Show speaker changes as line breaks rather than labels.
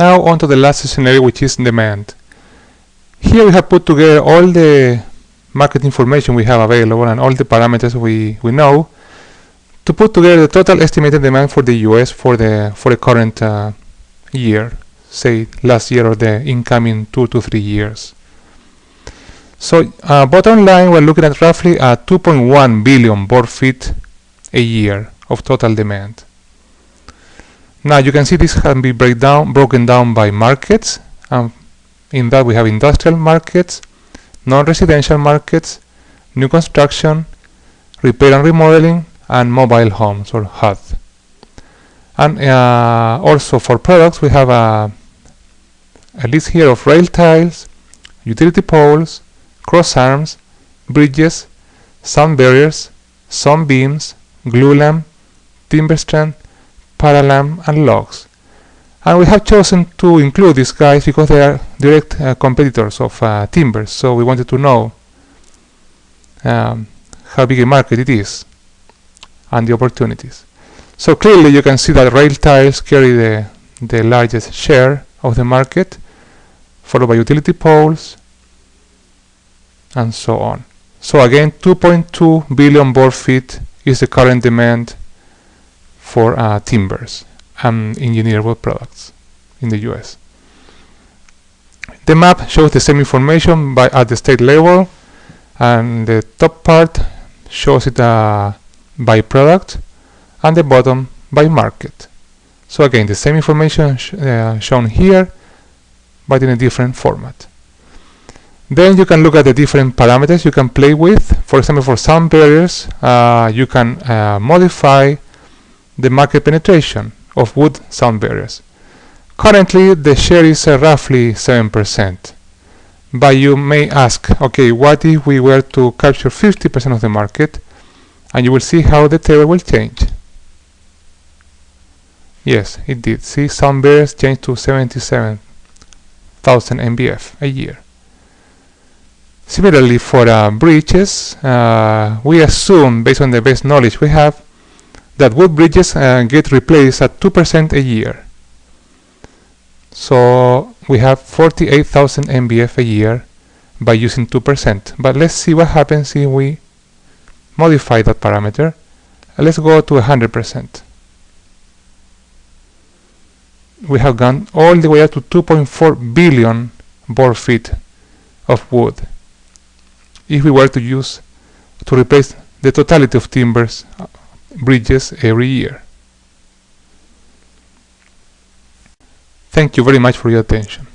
Now on to the last scenario, which is demand. Here we have put together all the market information we have available and all the parameters we know to put together the total estimated demand for the US for the current year, say last year or the incoming 2 to 3 years. So bottom line, we're looking at roughly 2.1 billion board feet a year of total demand. Now you can see this can be broken down by markets. In that we have industrial markets, non-residential markets, new construction, repair and remodeling, and mobile homes or HUD. And also for products we have a list here of rail tiles, utility poles, cross arms, bridges, sound barriers, sound beams, glue lamp, timber strand, paralam, and logs. And we have chosen to include these guys because they are direct competitors of timbers, so we wanted to know how big a market it is and the opportunities. So clearly you can see that rail tiles carry the largest share of the market, followed by utility poles, and so on. So again, 2.2 billion board feet is the current demand for timbers and engineered wood products in the US. The map shows the same information at the state level, and the top part shows it by product and the bottom by market. So again, the same information shown here, but in a different format. Then you can look at the different parameters you can play with. For example, for sound barriers, you can modify the market penetration of wood sound barriers. Currently the share is roughly 7%, but you may ask, okay, what if we were to capture 50% of the market? And you will see how the table will change. Yes, it did. See, sound barriers changed to 77,000 MBF a year. Similarly, for bridges, we assume, based on the best knowledge we have, that wood bridges get replaced at 2% a year. So we have 48,000 MBF a year by using 2%. But let's see what happens if we modify that parameter. Let's go to 100%. We have gone all the way up to 2.4 billion board feet of wood if we were to replace the totality of timbers bridges every year. Thank you very much for your attention.